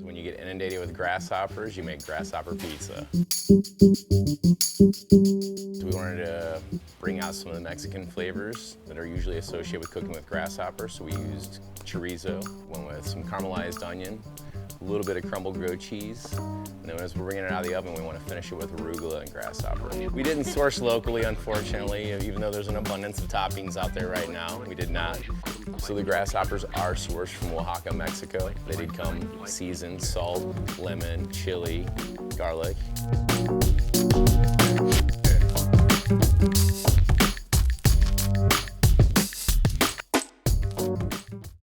When you get inundated with grasshoppers, you make grasshopper pizza. So we wanted to bring out some of the Mexican flavors that are usually associated with cooking with grasshoppers. So we used chorizo, went with some caramelized onion, a little bit of crumbled grilled cheese, and then as we're bringing it out of the oven, we want to finish it with arugula and grasshopper. We didn't source locally, unfortunately, even though there's an abundance of toppings out there right now. We did not. So the grasshoppers are sourced from Oaxaca, Mexico. They did come seasoned, salt, lemon, chili, garlic.